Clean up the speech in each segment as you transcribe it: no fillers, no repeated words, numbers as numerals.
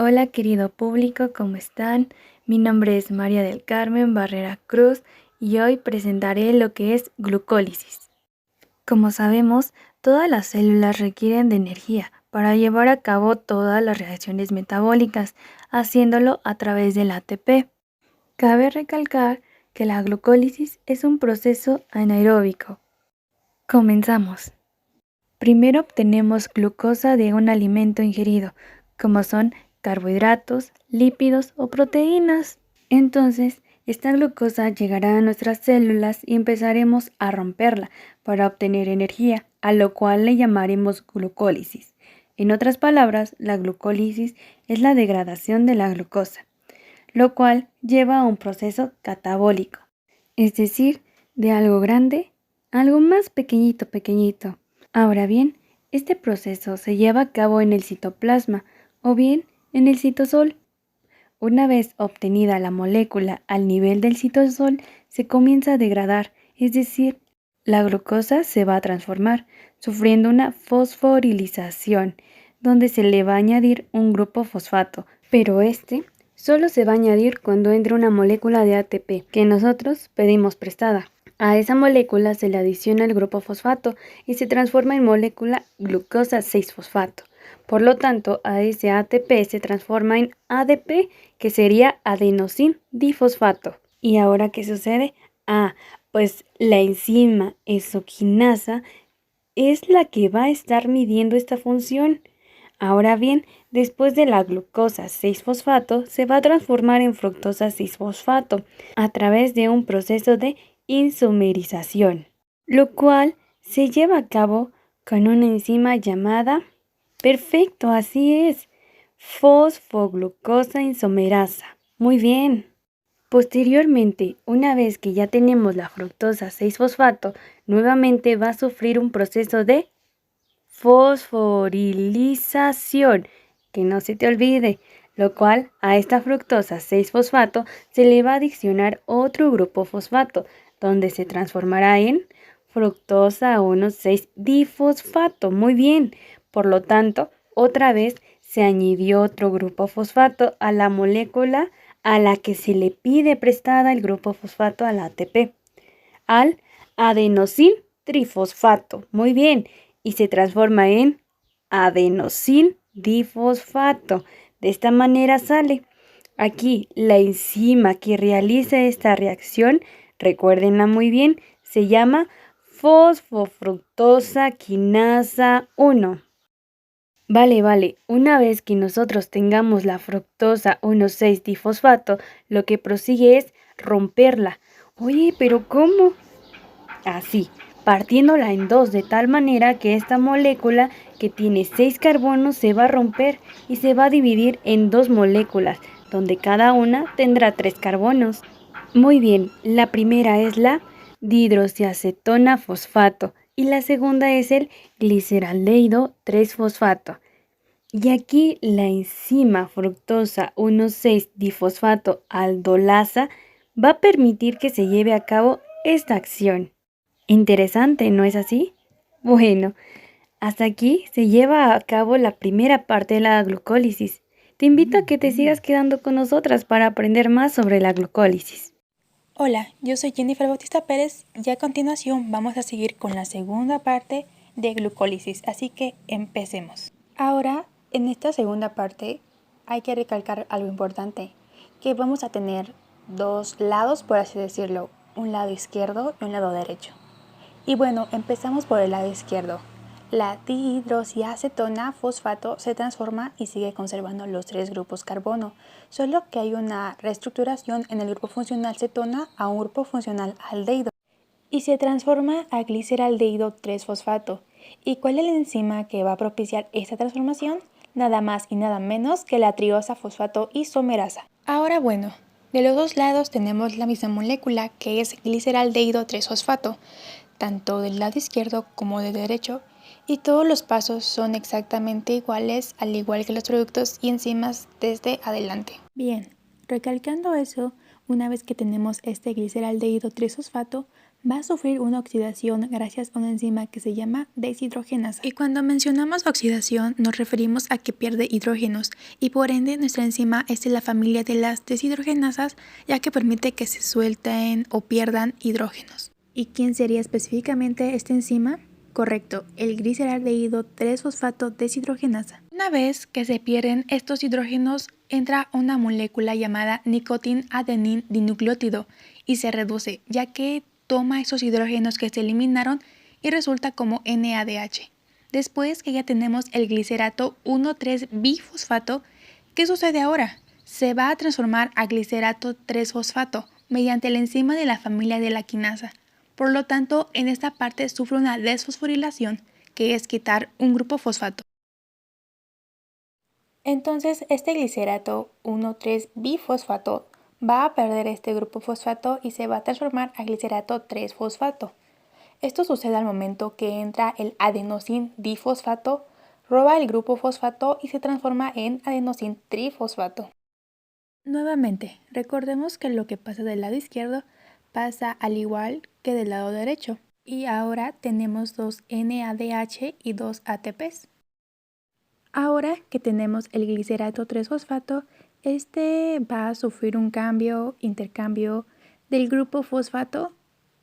Hola querido público, ¿cómo están? Mi nombre es María del Carmen Barrera Cruz y hoy presentaré lo que es glucólisis. Como sabemos, todas las células requieren de energía para llevar a cabo todas las reacciones metabólicas, haciéndolo a través del ATP. Cabe recalcar que la glucólisis es un proceso anaeróbico. Comenzamos. Primero obtenemos glucosa de un alimento ingerido, como son carbohidratos, lípidos o proteínas. Entonces, esta glucosa llegará a nuestras células y empezaremos a romperla para obtener energía, a lo cual le llamaremos glucólisis. En otras palabras, la glucólisis es la degradación de la glucosa, lo cual lleva a un proceso catabólico, es decir, de algo grande a algo más pequeñito. Ahora bien, este proceso se lleva a cabo en el citoplasma o bien en el citosol. Una vez obtenida la molécula al nivel del citosol, se comienza a degradar, es decir, la glucosa se va a transformar, sufriendo una fosforilización, donde se le va a añadir un grupo fosfato, pero este solo se va a añadir cuando entre una molécula de ATP que nosotros pedimos prestada. A esa molécula se le adiciona el grupo fosfato y se transforma en molécula glucosa 6-fosfato. Por lo tanto, a ese ATP se transforma en ADP, que sería adenosín difosfato. ¿Y ahora qué sucede? Pues la enzima exoquinasa es la que va a estar midiendo esta función. Ahora bien, después de la glucosa 6-fosfato, se va a transformar en fructosa 6-fosfato a través de un proceso de isomerización, lo cual se lleva a cabo con una enzima llamada, perfecto, así es, fosfoglucosa isomerasa. Muy bien. Posteriormente, una vez que ya tenemos la fructosa 6-fosfato, nuevamente va a sufrir un proceso de fosforilización, que no se te olvide, lo cual a esta fructosa 6-fosfato se le va a adicionar otro grupo fosfato, donde se transformará en fructosa 1,6-difosfato. Muy bien, por lo tanto, otra vez se añadió otro grupo fosfato a la molécula a la que se le pide prestada el grupo fosfato al ATP, al adenosin trifosfato. Muy bien, y se transforma en adenosin difosfato. De esta manera sale. Aquí la enzima que realiza esta reacción, recuérdenla muy bien, se llama fosfofructosa quinasa 1. Vale, una vez que nosotros tengamos la fructosa 1,6-difosfato, lo que prosigue es romperla. Oye, ¿pero cómo? Así, partiéndola en dos de tal manera que esta molécula que tiene 6 carbonos se va a romper y se va a dividir en dos moléculas, donde cada una tendrá 3 carbonos. Muy bien, la primera es la dihidroxiacetona fosfato y la segunda es el gliceraldehído 3-fosfato. Y aquí la enzima fructosa 1,6-difosfato aldolasa va a permitir que se lleve a cabo esta acción. Interesante, ¿no es así? Bueno, hasta aquí se lleva a cabo la primera parte de la glucólisis. Te invito a que te sigas quedando con nosotras para aprender más sobre la glucólisis. Hola, yo soy Jennifer Bautista Pérez y a continuación vamos a seguir con la segunda parte de glucólisis, así que empecemos. Ahora, en esta segunda parte hay que recalcar algo importante, que vamos a tener dos lados, por así decirlo, un lado izquierdo y un lado derecho. Y bueno, empezamos por el lado izquierdo. La dihidroxiacetona fosfato se transforma y sigue conservando los 3 grupos carbono, solo que hay una reestructuración en el grupo funcional cetona a un grupo funcional aldehído y se transforma a gliceraldehído 3-fosfato. ¿Y cuál es la enzima que va a propiciar esta transformación? Nada más y nada menos que la triosa fosfato isomerasa. Ahora bueno, de los dos lados tenemos la misma molécula que es gliceraldehído 3-fosfato, tanto del lado izquierdo como del derecho, y todos los pasos son exactamente iguales, al igual que los productos y enzimas desde adelante. Bien, recalcando eso, una vez que tenemos este gliceraldehído 3-fosfato, va a sufrir una oxidación gracias a una enzima que se llama deshidrogenasa. Y cuando mencionamos oxidación nos referimos a que pierde hidrógenos y por ende nuestra enzima es de la familia de las deshidrogenasas, ya que permite que se suelten o pierdan hidrógenos. ¿Y quién sería específicamente esta enzima? Correcto, el gliceraldehído 3-fosfato deshidrogenasa. Una vez que se pierden estos hidrógenos, entra una molécula llamada nicotin-adenin dinucleótido y se reduce, ya que toma esos hidrógenos que se eliminaron y resulta como NADH. Después que ya tenemos el glicerato 1,3-bifosfato, ¿qué sucede ahora? Se va a transformar a glicerato 3-fosfato mediante la enzima de la familia de la quinasa. Por lo tanto, en esta parte sufre una desfosforilación, que es quitar un grupo fosfato. Entonces, este glicerato 1,3-bifosfato va a perder este grupo fosfato y se va a transformar a glicerato 3-fosfato. Esto sucede al momento que entra el adenosin difosfato, roba el grupo fosfato y se transforma en adenosin trifosfato. Nuevamente, recordemos que lo que pasa del lado izquierdo pasa al igual que del lado derecho. Y ahora tenemos dos NADH y dos ATPs. Ahora que tenemos el glicerato 3-fosfato, este va a sufrir un intercambio del grupo fosfato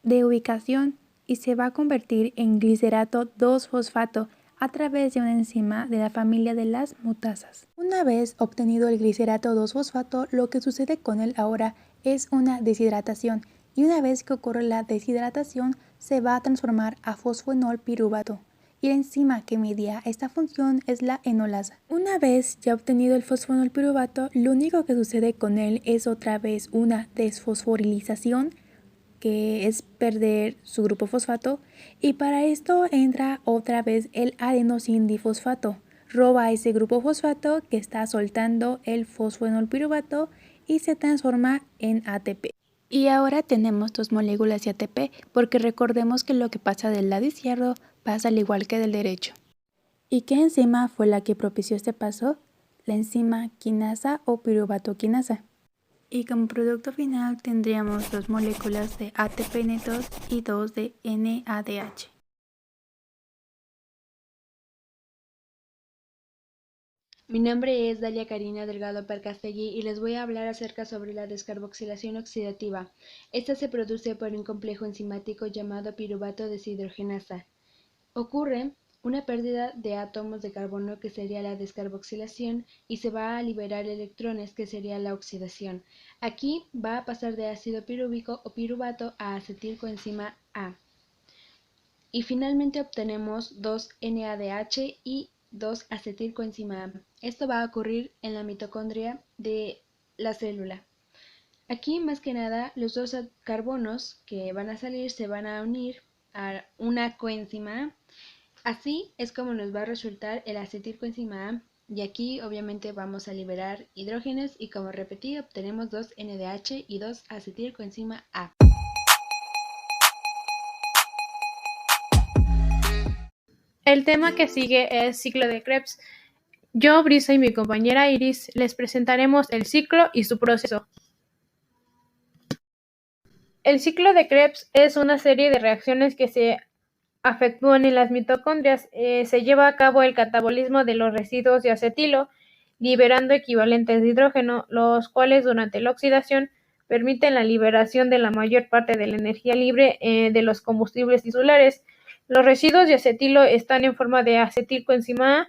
de ubicación y se va a convertir en glicerato 2-fosfato a través de una enzima de la familia de las mutasas. Una vez obtenido el glicerato 2-fosfato, lo que sucede con él ahora es una deshidratación y una vez que ocurre la deshidratación se va a transformar a fosfoenol piruvato. Y la enzima que media esta función es la enolasa. Una vez ya obtenido el fosfonol piruvato, lo único que sucede con él es otra vez una desfosforilización, que es perder su grupo fosfato, y para esto entra otra vez el adenosin difosfato. Roba ese grupo fosfato que está soltando el fosfonol piruvato y se transforma en ATP. Y ahora tenemos dos moléculas de ATP porque recordemos que lo que pasa del lado izquierdo pasa al igual que del derecho. ¿Y qué enzima fue la que propició este paso? La enzima quinasa o piruvatoquinasa. Y como producto final tendríamos dos moléculas de ATP netos y dos de NADH. Mi nombre es Dalia Karina Delgado Percastegui y les voy a hablar acerca sobre la descarboxilación oxidativa. Esta se produce por un complejo enzimático llamado piruvato deshidrogenasa. Ocurre una pérdida de átomos de carbono, que sería la descarboxilación, y se va a liberar electrones, que sería la oxidación. Aquí va a pasar de ácido pirúvico o piruvato a acetilcoenzima A. Y finalmente obtenemos 2 NADH y 2 acetilcoenzima A. Esto va a ocurrir en la mitocondria de la célula. Aquí más que nada los dos carbonos que van a salir se van a unir a una coenzima A. Así es como nos va a resultar el acetilcoenzima A, y aquí obviamente vamos a liberar hidrógenos y, como repetí, obtenemos 2 NADH y 2 acetilcoenzima A. El tema que sigue es ciclo de Krebs. Yo, Brisa y mi compañera Iris les presentaremos el ciclo y su proceso. El ciclo de Krebs es una serie de reacciones que se efectúan en las mitocondrias. Se lleva a cabo el catabolismo de los residuos de acetilo, liberando equivalentes de hidrógeno, los cuales durante la oxidación permiten la liberación de la mayor parte de la energía libre de los combustibles tisulares. Los residuos de acetilo están en forma de acetilcoenzima A.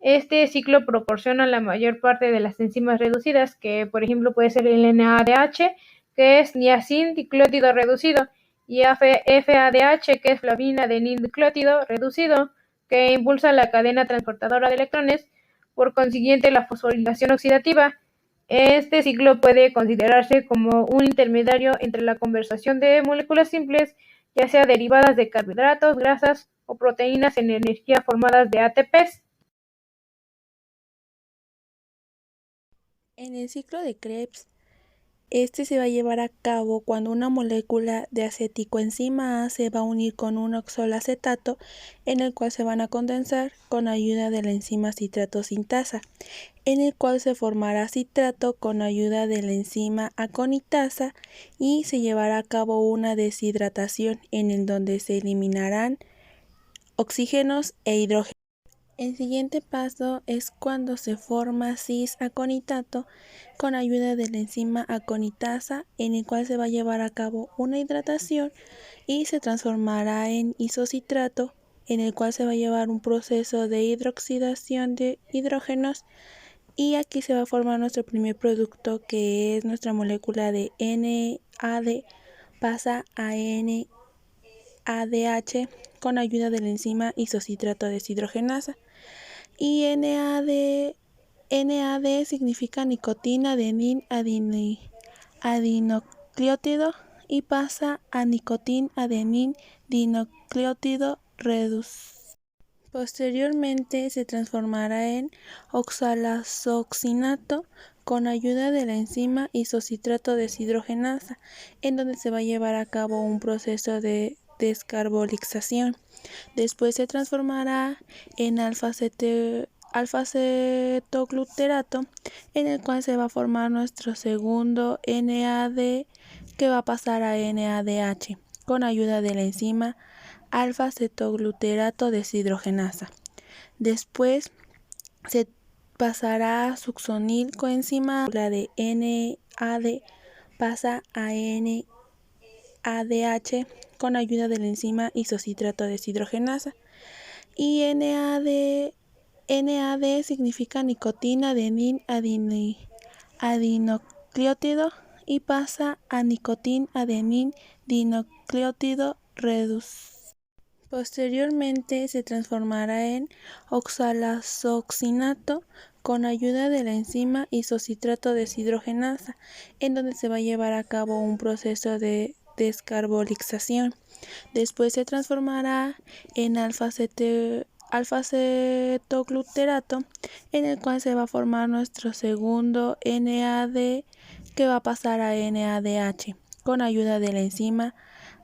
Este ciclo proporciona la mayor parte de las enzimas reducidas, que por ejemplo puede ser el NADH, que es niacin diclótido reducido, y FADH, que es flavina adenin diclótido reducido, que impulsa la cadena transportadora de electrones, por consiguiente la fosforilación oxidativa. Este ciclo puede considerarse como un intermediario entre la conversión de moléculas simples, ya sea derivadas de carbohidratos, grasas o proteínas, en energía formadas de ATPs. En el ciclo de Krebs, Este se va a llevar a cabo cuando una molécula de aceticoenzima A se va a unir con un oxalacetato, en el cual se van a condensar con ayuda de la enzima citrato sintasa, en el cual se formará citrato con ayuda de la enzima aconitasa y se llevará a cabo una deshidratación en el donde se eliminarán oxígenos e hidrógenos. El siguiente paso es cuando se forma cis-aconitato con ayuda de la enzima aconitasa, en el cual se va a llevar a cabo una hidratación y se transformará en isocitrato, en el cual se va a llevar un proceso de hidroxidación de hidrógenos, y aquí se va a formar nuestro primer producto, que es nuestra molécula de NAD, pasa a NADH con ayuda de la enzima isocitrato deshidrogenasa. Y NAD significa nicotina, adenín, adinucleótido, y pasa a nicotín, adenín, dinucleótido reducido. Posteriormente se transformará en oxalazoxinato con ayuda de la enzima isocitrato deshidrogenasa, en donde se va a llevar a cabo un proceso de descarbolización. Después se transformará en alfa-cetoglutarato, en el cual se va a formar nuestro segundo NAD, que va a pasar a NADH con ayuda de la enzima alfa-cetoglutarato deshidrogenasa. Después se pasará a succinil coenzima, la de NAD pasa a NADH con ayuda de la enzima isocitrato deshidrogenasa. Y NAD significa nicotina, adenín, adinucleótido, y pasa a nicotín, adenín, dinucleótido reducido. Posteriormente se transformará en oxalazoxinato con ayuda de la enzima isocitrato deshidrogenasa, en donde se va a llevar a cabo un proceso de descarbolización. Después se transformará en alfa-cetoglutarato, en el cual se va a formar nuestro segundo NAD, que va a pasar a NADH con ayuda de la enzima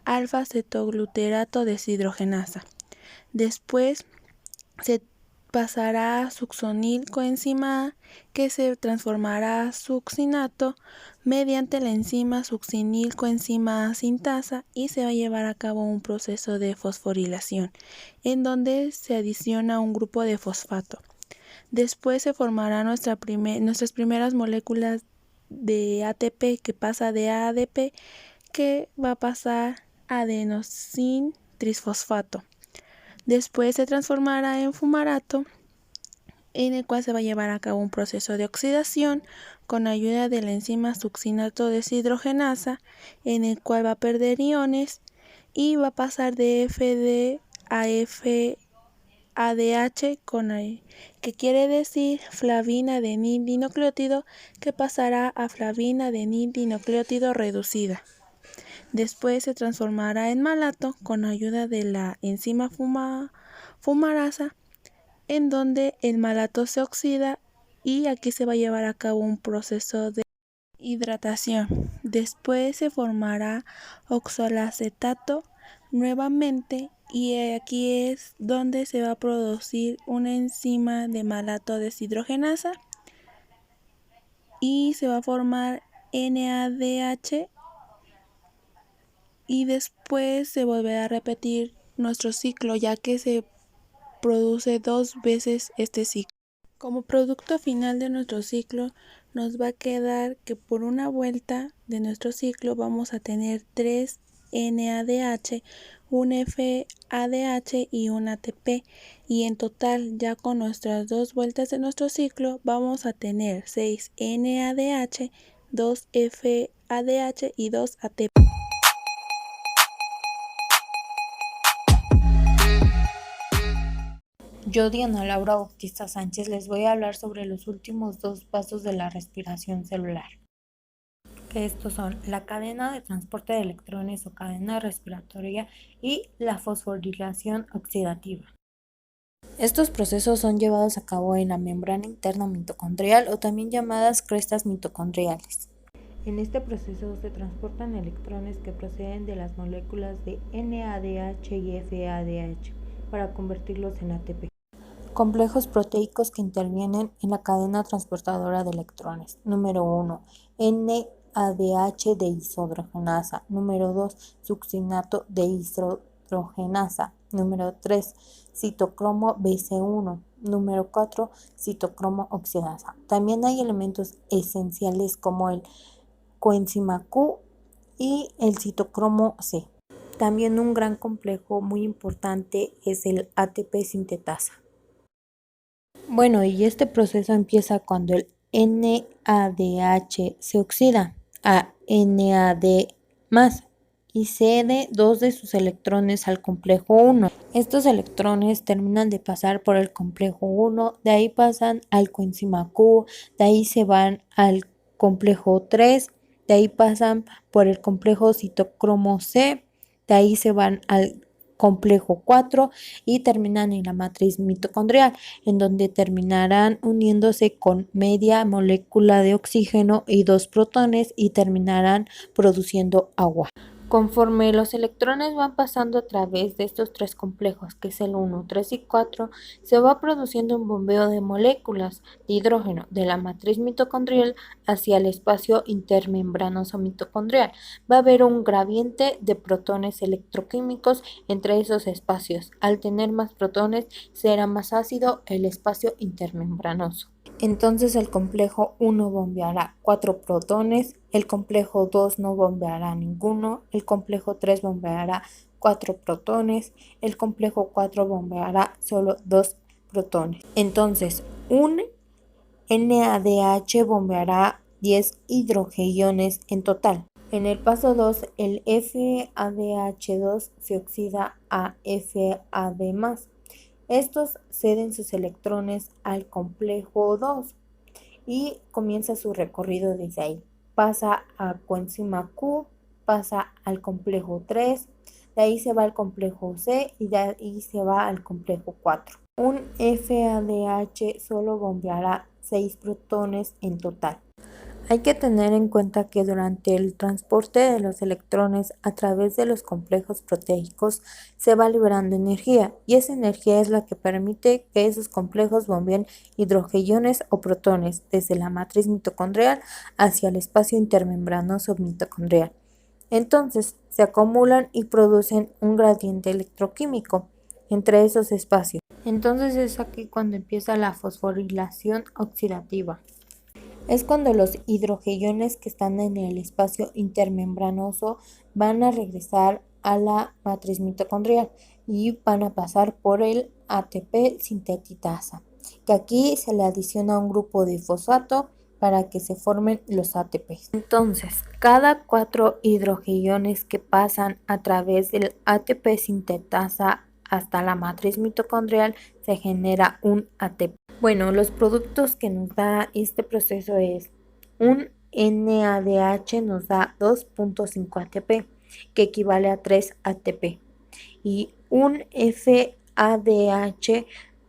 alfa-cetoglutarato deshidrogenasa. Después se pasará a succinil coenzima A, que se transformará a succinato mediante la enzima succinil coenzima A sintasa, y se va a llevar a cabo un proceso de fosforilación, en donde se adiciona un grupo de fosfato. Después se formarán nuestras primeras moléculas de ATP, que pasa de ADP, que va a pasar adenosin trisfosfato. Después se transformará en fumarato, en el cual se va a llevar a cabo un proceso de oxidación con ayuda de la enzima succinato deshidrogenasa, en el cual va a perder iones y va a pasar de FD a FADH que quiere decir flavina adenín dinucleótido, que pasará a flavina adenín dinucleótido reducida. Después se transformará en malato con ayuda de la enzima fumarasa, en donde el malato se oxida, y aquí se va a llevar a cabo un proceso de hidratación. Después se formará oxalacetato nuevamente, y aquí es donde se va a producir una enzima de malato deshidrogenasa y se va a formar NADH, y después se volverá a repetir nuestro ciclo, ya que se produce 2 veces este ciclo. Como producto final de nuestro ciclo nos va a quedar que por una vuelta de nuestro ciclo vamos a tener 3 NADH, un FADH y un ATP, y en total, ya con nuestras 2 vueltas de nuestro ciclo, vamos a tener 6 NADH, 2 FADH y 2 ATP. Yo, Diana Laura Bautista Sánchez, les voy a hablar sobre los últimos 2 pasos de la respiración celular, que estos son la cadena de transporte de electrones o cadena respiratoria y la fosforilación oxidativa. Estos procesos son llevados a cabo en la membrana interna mitocondrial, o también llamadas crestas mitocondriales. En este proceso se transportan electrones que proceden de las moléculas de NADH y FADH para convertirlos en ATP. Complejos proteicos que intervienen en la cadena transportadora de electrones. Número 1. NADH deshidrogenasa. Número 2. Succinato deshidrogenasa. Número 3. Citocromo BC1. Número 4. Citocromo oxidasa. También hay elementos esenciales como el coenzima Q y el citocromo C. También un gran complejo muy importante es el ATP sintetasa. Bueno, y este proceso empieza cuando el NADH se oxida a NAD+, y cede 2 de sus electrones al complejo 1. Estos electrones terminan de pasar por el complejo 1, de ahí pasan al coenzima Q, de ahí se van al complejo 3, de ahí pasan por el complejo citocromo C, de ahí se van al complejo 4 y terminan en la matriz mitocondrial, en donde terminarán uniéndose con media molécula de oxígeno y 2 protones y terminarán produciendo agua. Conforme los electrones van pasando a través de estos 3 complejos, que es el 1, 3 y 4, se va produciendo un bombeo de moléculas de hidrógeno de la matriz mitocondrial hacia el espacio intermembranoso mitocondrial. Va a haber un gradiente de protones electroquímicos entre esos espacios. Al tener más protones, será más ácido el espacio intermembranoso. Entonces el complejo 1 bombeará 4 protones, el complejo 2 no bombeará ninguno, el complejo 3 bombeará 4 protones, el complejo 4 bombeará solo 2 protones. Entonces un NADH bombeará 10 hidrogeiones en total. En el paso 2, el FADH2 se oxida a FAD+. Estos ceden sus electrones al complejo 2 y comienza su recorrido desde ahí. Pasa a coenzima Q, pasa al complejo 3, de ahí se va al complejo C y de ahí se va al complejo 4. Un FADH solo bombeará 6 protones en total. Hay que tener en cuenta que durante el transporte de los electrones a través de los complejos proteicos se va liberando energía y esa energía es la que permite que esos complejos bombeen hidrogeiones o protones desde la matriz mitocondrial hacia el espacio intermembranoso mitocondrial. Entonces se acumulan y producen un gradiente electroquímico entre esos espacios. Entonces es aquí cuando empieza la fosforilación oxidativa. Es cuando los hidrogeiones que están en el espacio intermembranoso van a regresar a la matriz mitocondrial y van a pasar por el ATP sintetasa, que aquí se le adiciona un grupo de fosfato para que se formen los ATPs. Entonces, cada 4 hidrogeiones que pasan a través del ATP sintetasa hasta la matriz mitocondrial se genera un ATP. Bueno, los productos que nos da este proceso es un NADH nos da 2.5 ATP, que equivale a 3 ATP, y un FADH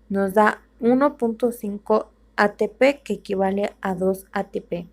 nos da 1.5 ATP, que equivale a 2 ATP.